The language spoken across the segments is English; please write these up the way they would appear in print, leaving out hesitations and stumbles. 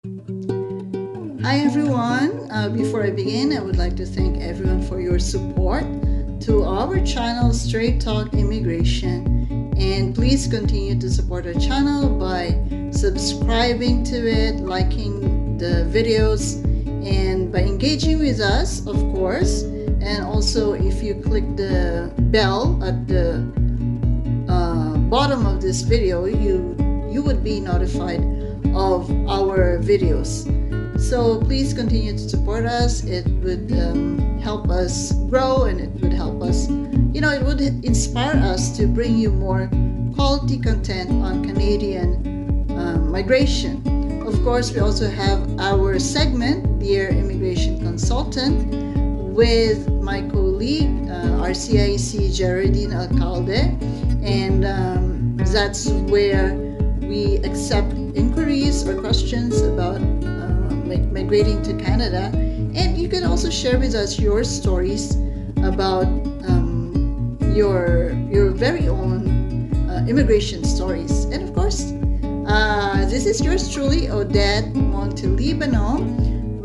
Hi everyone. Before I begin, I would like to thank everyone for your support to our channel Straight Talk Immigration, and please continue to support our channel by subscribing to it, liking the videos, and by engaging with us, of course. And also, if you click the bell at the bottom of this video, you would be notified of our videos. So please continue to support us. It would help us grow, and it would help us, it would inspire us to bring you more quality content on Canadian migration. Of course, we also have our segment, Dear Immigration Consultant, with my colleague, IRCC Geraldine Alcalde, and that's where we accept inquiries or questions about migrating to Canada. And you can also share with us your stories about your very own immigration stories. And of course, this is yours truly, Odette Montelibano,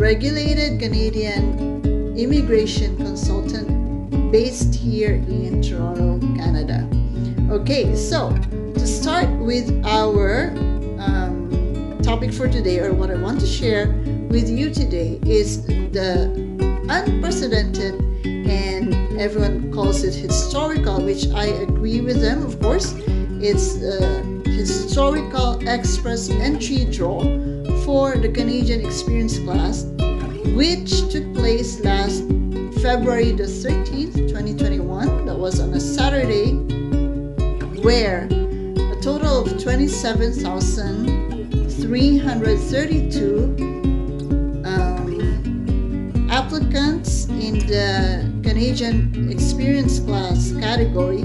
regulated Canadian immigration consultant based here in Toronto, Canada. Okay, so to start with our topic for today, or what I want to share with you today, is the unprecedented, and everyone calls it historical, which I agree with them, of course. It's a historical express entry draw for the Canadian Experience class, which took place last February the 13th, 2021. That was on a Saturday, where a total of 27,332 applicants in the Canadian Experience class category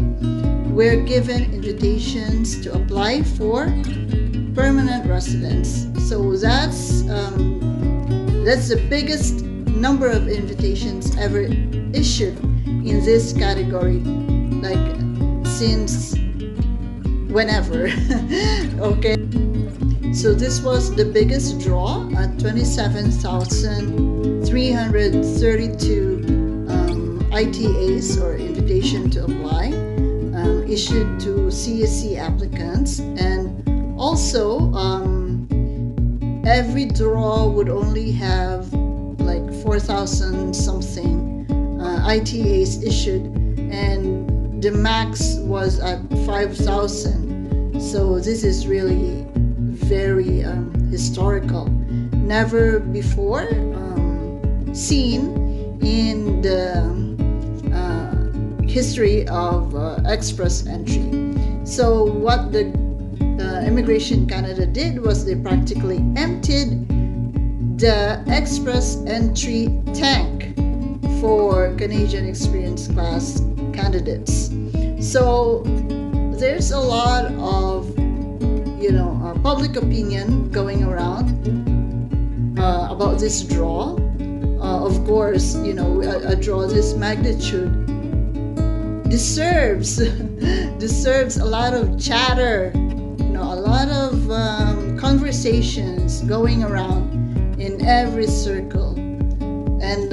were given invitations to apply for permanent residence. So that's the biggest number of invitations ever issued in this category, like since whenever. Okay, so this was the biggest draw at 27,332 ITAs, or invitation to apply, issued to CSC applicants. And also every draw would only have like 4,000 something ITAs issued, and the max was at 5,000. So this is really very historical, never before seen in the history of express entry. So what the Immigration Canada did was they practically emptied the express entry tank for Canadian Experience class candidates. So there's a lot of public opinion going around about this draw. Of course, a draw this magnitude deserves a lot of chatter, a lot of conversations going around in every circle, and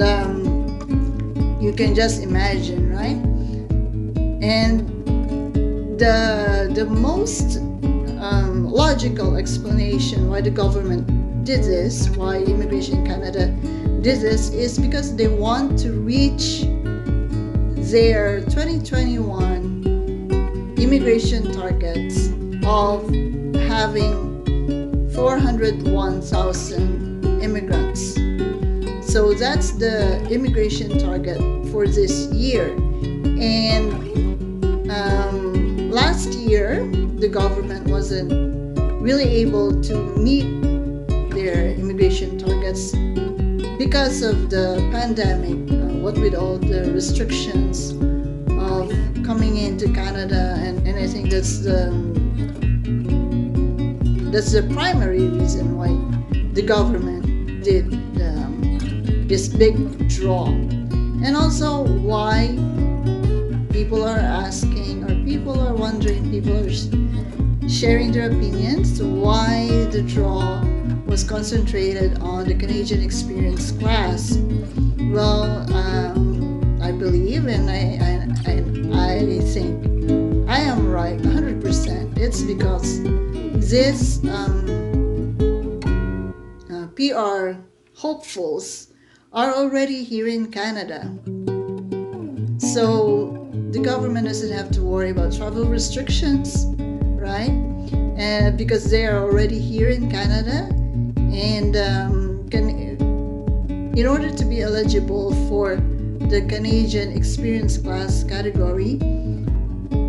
you can just imagine, right? And the most logical explanation why the government did this, why Immigration Canada did this, is because they want to reach their 2021 immigration targets of having 401,000 immigrants. So that's the immigration target for this year. And last year, the government wasn't really able to meet their immigration targets because of the pandemic, what with all the restrictions of coming into Canada, and I think that's the primary reason why the government did this big draw. And also why people are asking, or people are wondering, people are sharing their opinions to why the draw was concentrated on the Canadian experience class. Well, I believe and I think I am right 100%. It's because this PR hopefuls are already here in Canada. So the government doesn't have to worry about travel restrictions, right? Because they are already here in Canada, and in order to be eligible for the Canadian experience class category,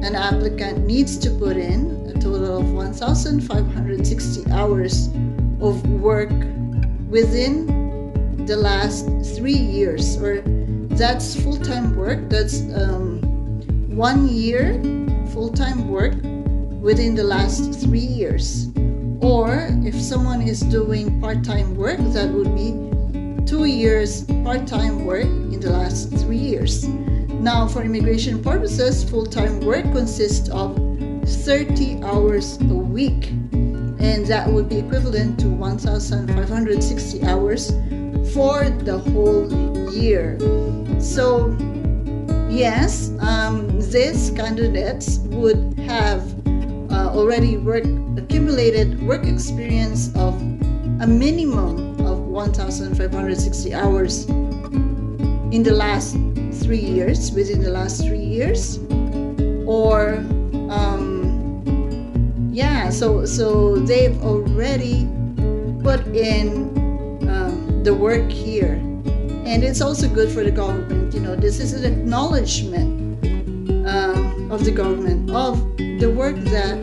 an applicant needs to put in a total of 1,560 hours of work within the last 3 years, or that's full-time work. That's 1 year full-time work within the last 3 years. Or if someone is doing part-time work, that would be 2 years part-time work in the last 3 years. Now, for immigration purposes, full-time work consists of 30 hours a week, and that would be equivalent to 1,560 hours for the whole year. So, yes, these candidates would have already accumulated work experience of a minimum of 1,560 hours in the last 3 years, within the last 3 years, or so they've already put in the work here, and it's also good for the government. This is an acknowledgement of the government of the work that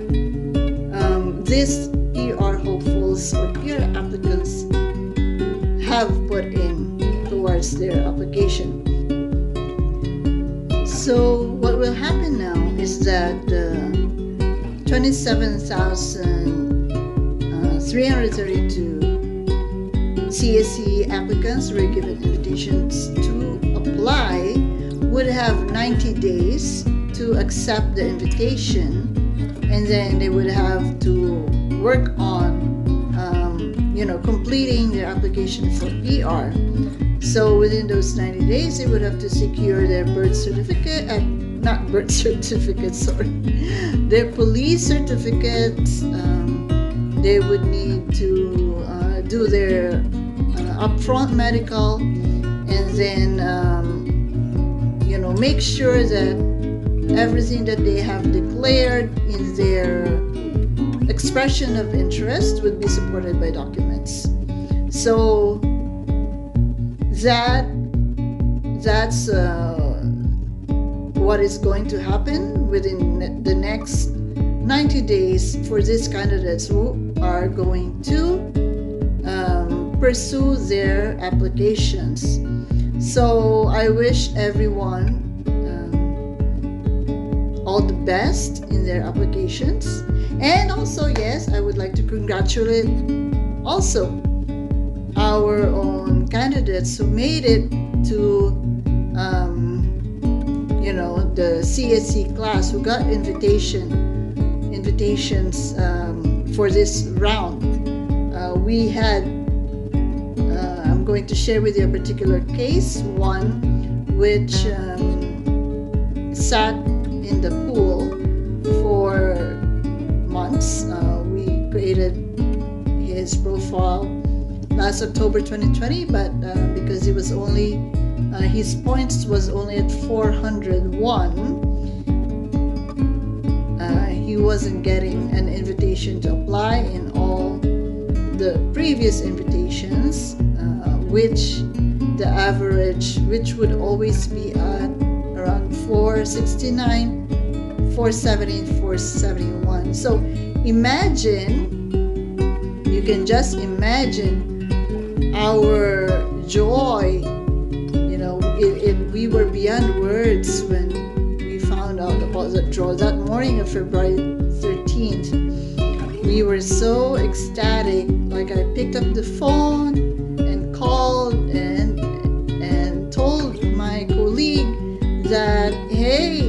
these PR hopefuls or PR applicants have put in towards their application. So what will happen now is that 27,332 CSE applicants were given invitations to apply would have 90 days to accept the invitation, and then they would have to work on completing their application for PR. So within those 90 days, they would have to secure their birth certificate, their police certificates. They would need to do their upfront medical, and then make sure that everything that they have declared in their expression of interest would be supported by documents. So that's what is going to happen within the next 90 days for these candidates who are going to pursue their applications. So I wish everyone all the best in their applications. And also, yes, I would like to congratulate also our own candidates who made it to the CSE class, who got invitations for this round. We had I'm going to share with you a particular case, one which sat in the pool for months. We created his profile last October 2020, but because it was only his points was only at 401, he wasn't getting an invitation to apply in all the previous invitations, which the average, which would always be at around 469, 470, 471. So imagine, you can just imagine our joy. We were beyond words when we found out about the draw that morning of February 13th. We were so ecstatic. Like, I picked up the phone and called and told my colleague that, hey,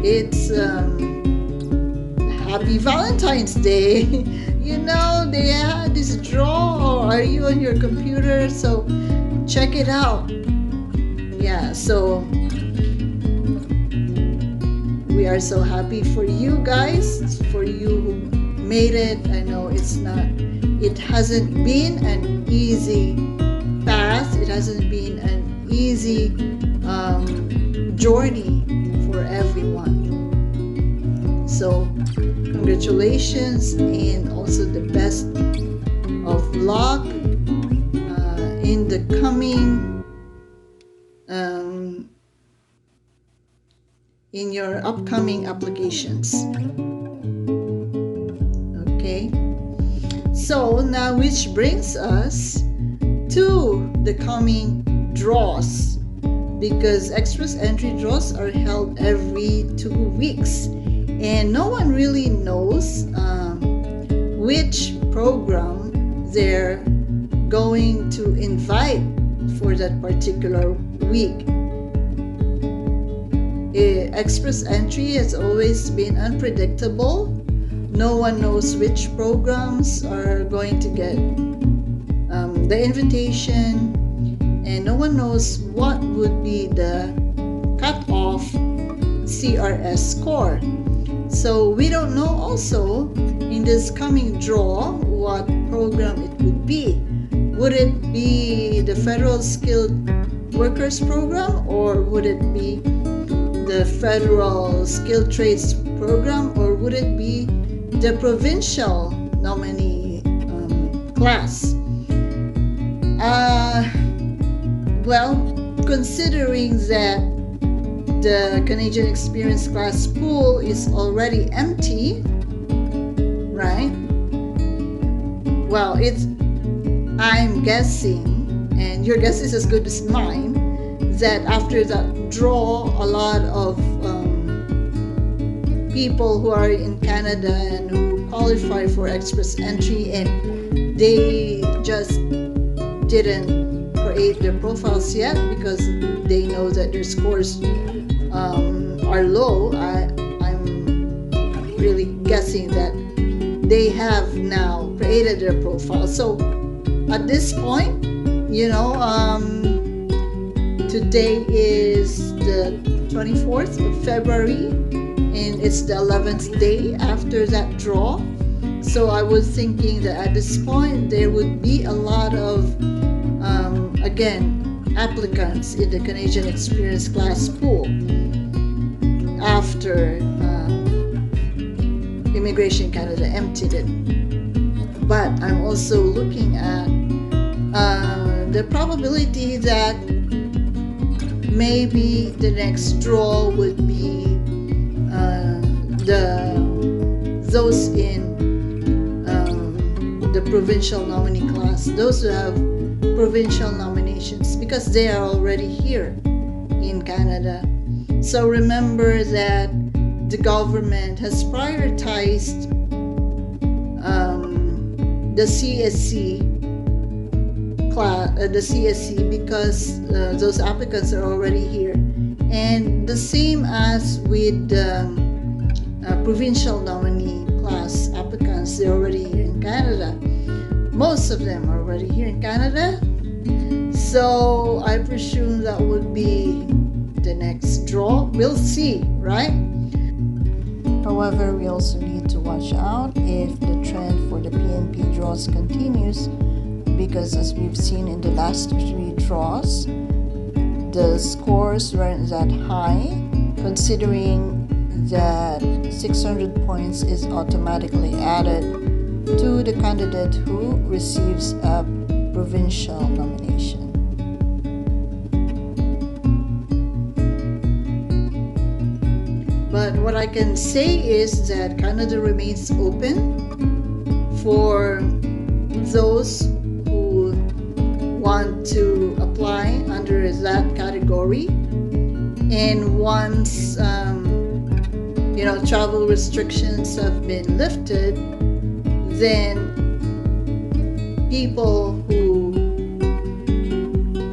it's Happy Valentine's Day. they had this draw, or are you on your computer? So check it out. Yeah, so we are so happy for you guys, for you who made it. I know it hasn't been an easy path. It hasn't been an easy journey for everyone. So congratulations, and also the best of luck in the coming in your upcoming applications. Okay, so now, which brings us to the coming draws, because express entry draws are held every 2 weeks, and no one really knows which program they're going to invite for that particular week. Express entry has always been unpredictable. No one knows which programs are going to get the invitation, and no one knows what would be the cutoff CRS score. So we don't know also in this coming draw what program it would be. Would it be the Federal Skilled Workers Program, or would it be the Federal Skilled Trades Program, or would it be the provincial nominee class? Well, considering that the Canadian Experience class pool is already empty, right? Well, I'm guessing, and your guess is as good as mine, that after that draw, a lot of people who are in Canada and who qualify for express entry, and they just didn't create their profiles yet because they know that their scores are low. I'm really guessing that they have now created their profile. So at this point, today is the 24th of February, and it's the 11th day after that draw. So I was thinking that at this point there would be a lot of applicants in the Canadian Experience class pool after Immigration Canada emptied it. But I'm also looking at the probability that maybe the next draw would be those in the provincial nominee class, those who have provincial nominations, because they are already here in Canada. So remember that the government has prioritized the CSC class, the CSC, because those applicants are already here, and the same as with provincial nominee class applicants, they're already here in Canada. Most of them are already here in Canada, so I presume that would be the next draw. We'll see, right? However, we also need to watch out if the trend for the PNP draws continues, because as we've seen in the last 3 draws, the scores weren't that high, considering that 600 points is automatically added to the candidate who receives a provincial nomination. But what I can say is that Canada remains open for those who want to apply under that category, and once travel restrictions have been lifted, then people who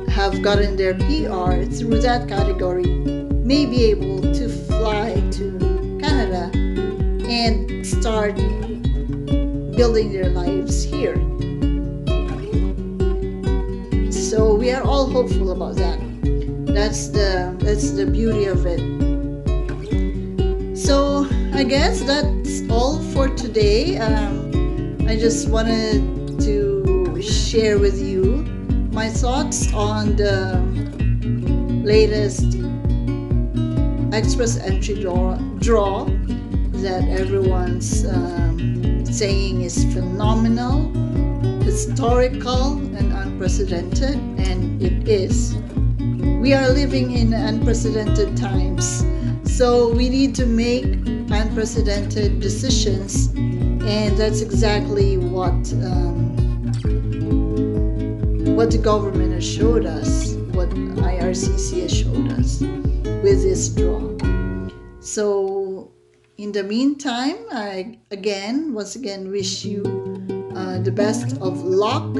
have gotten their PR through that category may be able to fly to Canada and start building their lives here. So we are all hopeful about that. That's the beauty of it. So I guess that's all for today. I just wanted to share with you my thoughts on the latest express entry draw that everyone's saying is phenomenal, historical, and unprecedented, and it is. We are living in unprecedented times, so we need to make unprecedented decisions, and that's exactly what the government has showed us, what IRCC has showed us with this draw. So in the meantime, I once again wish you the best of luck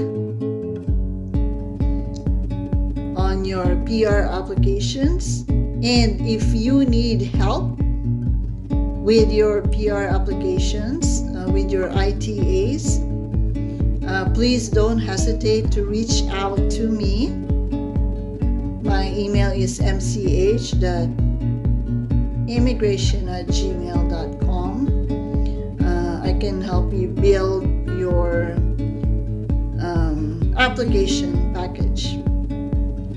on your PR applications. And if you need help with your PR applications, with your ITAs, please don't hesitate to reach out to me. My email is mch.immigration@gmail.com. I can help you build your application package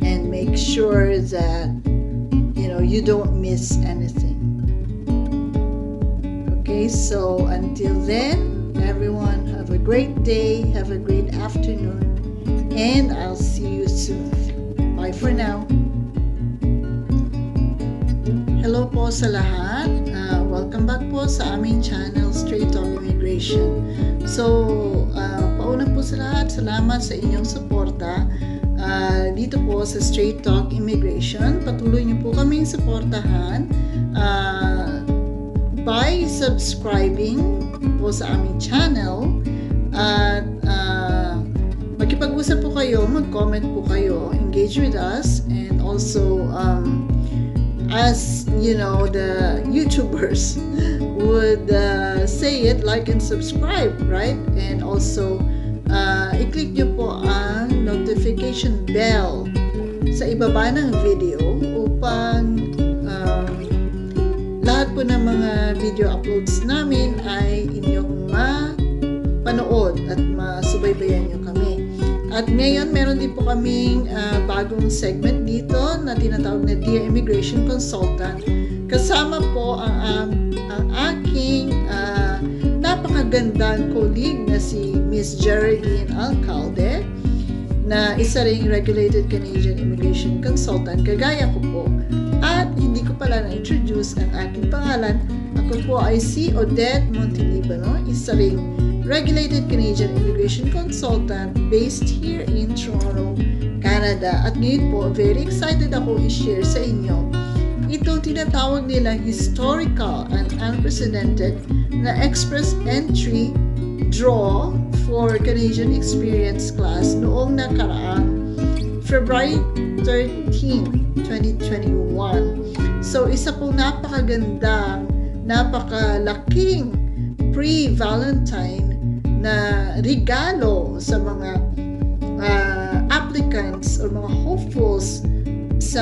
and make sure that you don't miss anything. Okay, so until then, everyone, have a great day, have a great afternoon, and I'll see you soon. Bye for now. Hello po sa lahat. Welcome back po sa aming channel, Straight Talk Immigration. So, pauna po sa lahat, salamat sa inyong suporta. Dito po sa Straight Talk Immigration, patuloy niyo po kaming suportahan by subscribing po sa aming channel at makipag-usap po kayo, mag-comment po kayo, engage with us, and also as you know, the YouTubers would say it, like and subscribe, right? And also i-click nyo po ang notification bell sa ibaba ng video upang lahat po ng mga video uploads namin ay inyong mapanood at masubaybayan nyo kami. At ngayon, meron din po kaming bagong segment dito na tinatawag na Dear Immigration Consultant. Kasama po ang aking napakagandang colleague na si Miss Geraldine Alcalde, na isa ring Regulated Canadian Immigration Consultant, kagaya ko po. At hindi ko pala na-introduce ang aking pangalan. Ako po ay si Odette Montelibano, isa ring Regulated Canadian Immigration Consultant based here in Toronto, Canada. At ngayon po, very excited ako i-share sa inyo itong tinatawag nilang historical and unprecedented na express entry draw for Canadian Experience Class noong nakaraang February 13, 2021. So, isa pong napakagandang, napakalaking pre-Valentine na regalo sa mga applicants or mga hopefuls sa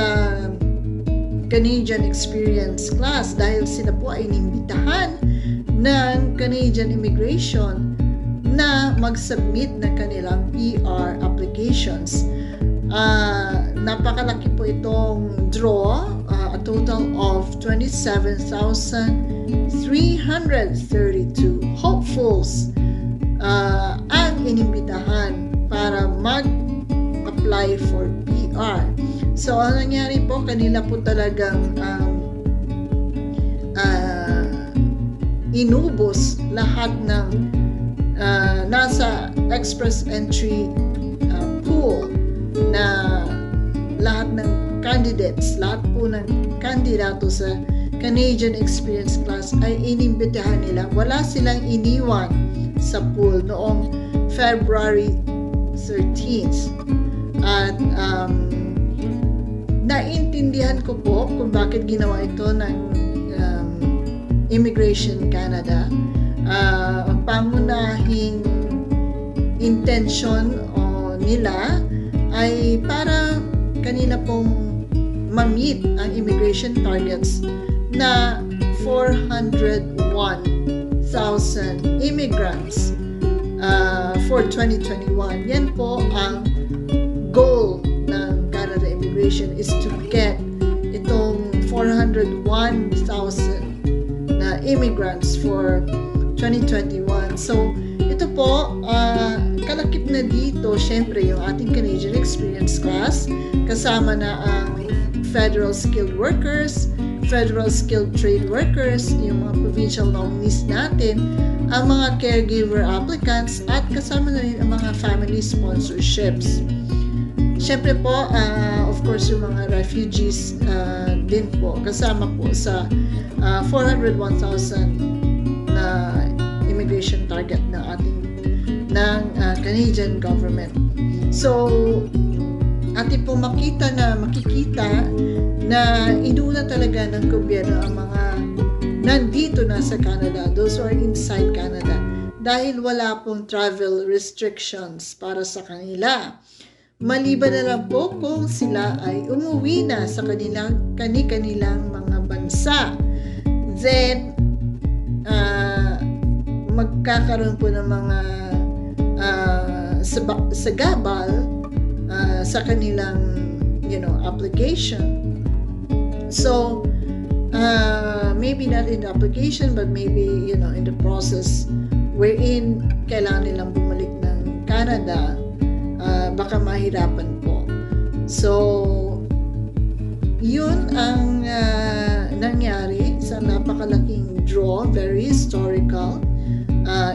Canadian Experience Class, dahil sila po ay inimbitahan ng Canadian Immigration na mag-submit ng kanilang PR applications. Napakalaki po itong draw, a total of 27,332 hopefuls ang inimbitahan para mag-apply for PR. So, ang nangyari po, kanila po talagang inubos lahat ng nasa express entry pool na lahat ng candidates, lahat po ng kandidato sa Canadian Experience Class ay inimbitahan nila. Wala silang iniwan sa pool noong February 13th. At naintindihan ko po kung bakit ginawa ito ng Immigration Canada pangunahing intention nila ay para kanila pong ma-meet ang immigration targets na 401,000 immigrants for 2021. Yan po ang goal ng Canada Immigration, is to get itong 401,000 na immigrants for 2021. So, ito po, kalakip na dito, syempre, yung ating Canadian Experience Class, kasama na ang Federal Skilled Workers, Federal Skilled Trade Workers, yung mga provincial nominees natin, ang mga caregiver applicants, at kasama na rin ang mga family sponsorships. Syempre po, of course, yung mga refugees din po, kasama po sa 401,000 na immigration target ng Canadian government. So, atin po makikita na inuna talaga ng gobyerno ang mga nandito na sa Canada, those who are inside Canada, dahil wala pong travel restrictions para sa kanila. Maliban na lang po kung sila ay umuwi na sa kanilang mga bansa. Then, magkakaroon po ng mga sagabal sa kanilang application. So, maybe not in the application, but maybe in the process wherein kailangan nilang bumalik ng Canada, baka mahirapan po. So, yun ang nangyari sa napakalaking draw, very historical,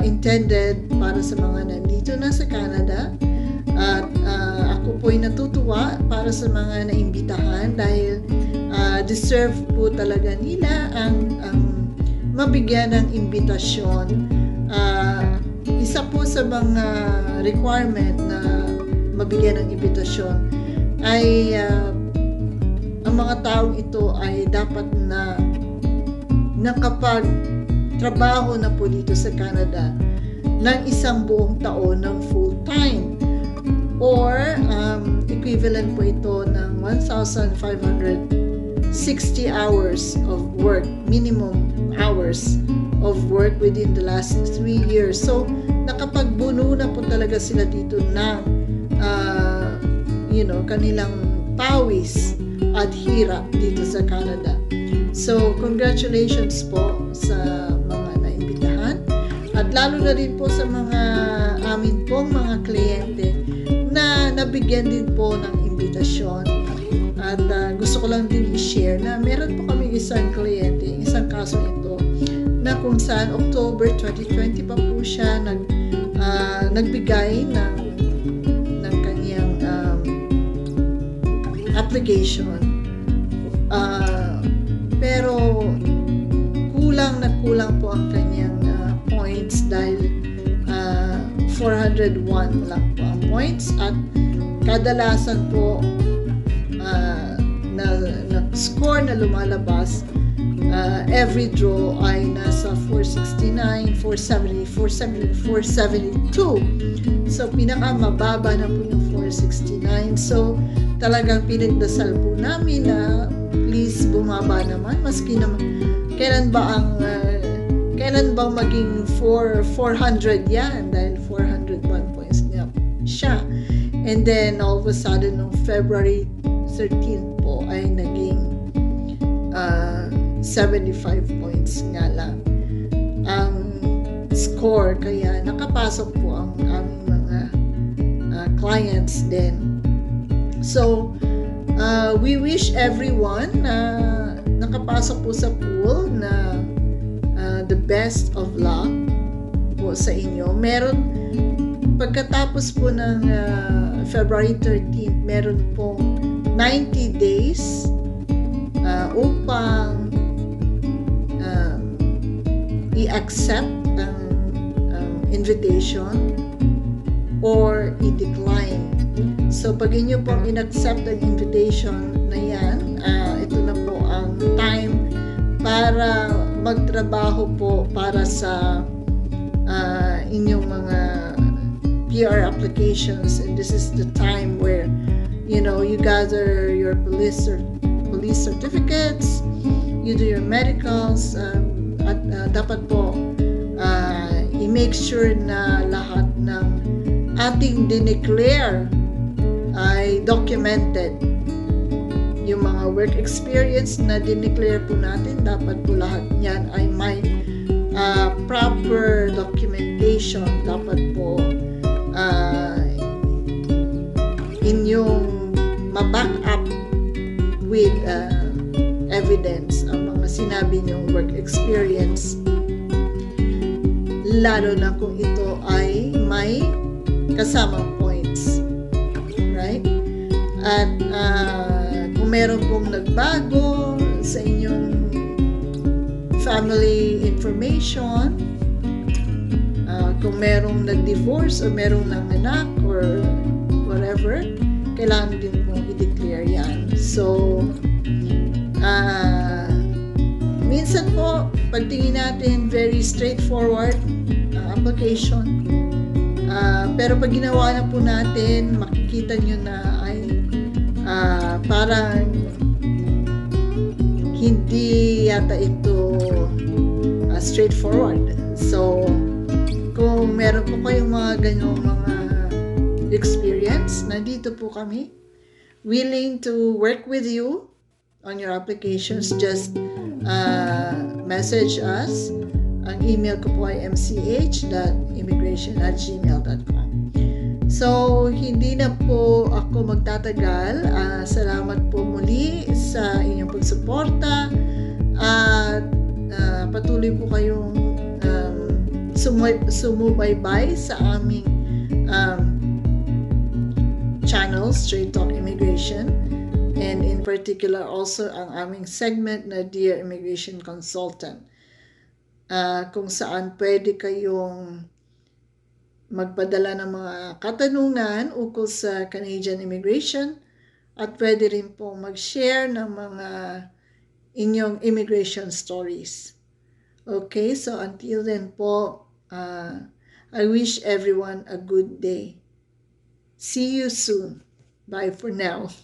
intended para sa mga nandito na sa Canada. At ako po'y natutuwa para sa mga naimbitahan dahil deserve po talaga nila ang mabigyan ng imbitasyon. Isa po sa mga requirement na mabigyan ng imbitasyon ay ang mga taong ito ay dapat na nakapag-trabaho na po dito sa Canada ng isang buong taon ng full-time, or equivalent po ito ng 1,560 hours of work, minimum hours of work within the last 3 years. So, nakapagbuno na po talaga sila dito ng kanilang pawis at hirap dito sa Canada. So, congratulations po sa mga naimbitahan, at lalo na rin po sa mga amin pong mga kliyente na nabigyan din po ng imbitasyon. At gusto ko lang din i-share na meron po kami isang kliyente, isang kaso ito, na kung saan October 2020 pa po siya nagbigay ng kanyang application, pero kulang po ang kanyang points dahil 401 lang po ang points, at kadalasan po na score na lumalabas every draw ay nasa 469, 470, 472. So, pinakamababa na po yung 469. So, talagang pinagdasal po namin na please bumaba naman, maski naman kailan bang maging 400 yan, dahil 401 points niya siya. And then all of a sudden noong February 13 po ay naging 75 points nga lang ang score, kaya nakapasok po ang aming mga clients din. So, we wish everyone na nakapasok po sa pool na the best of luck po sa inyo. Meron, pagkatapos po ng February 13th, meron pong 90 days upang i-accept ang invitation or i-decline. So, pag inyo pong in-accept ang invitation na yan, ito na po ang time para magtrabaho po para sa inyong mga PR applications, and this is the time where you gather your police certificates, you do your medicals, at dapat po i-make sure na lahat ng ating dineclare ay documented. Yung mga work experience na dineclare po natin, dapat po lahat niyan ay may proper documentation. Dapat po inyong ma-back up with evidence ang mga sinabi niyong work experience, lalo na kung ito ay may kasamang points, right? At kung meron pong nagbago sa inyong family information, kung merong nag-divorce o merong nanganak or whatever, kailangan din pong i-declare yan. So, minsan po, pagtingin natin, very straightforward application. Pero pag ginawa na po natin, makikita nyo na ay parang hindi yata ito straightforward. So, kung meron po kayong mga ganyong mga experience, nandito po kami, willing to work with you on your applications. Just message us. Ang email ko po ay mch.immigration@gmail.com. So, hindi na po ako magtatagal. Salamat po muli sa inyong pagsuporta at patuloy po kayong sumubaybay sa aming channel, Straight Talk Immigration, and in particular also ang aming segment na Dear Immigration Consultant, kung saan pwede kayong magpadala ng mga katanungan ukol sa Canadian immigration at pwede rin po mag-share ng mga inyong immigration stories. Okay, so until then po, I wish everyone a good day. See you soon. Bye for now.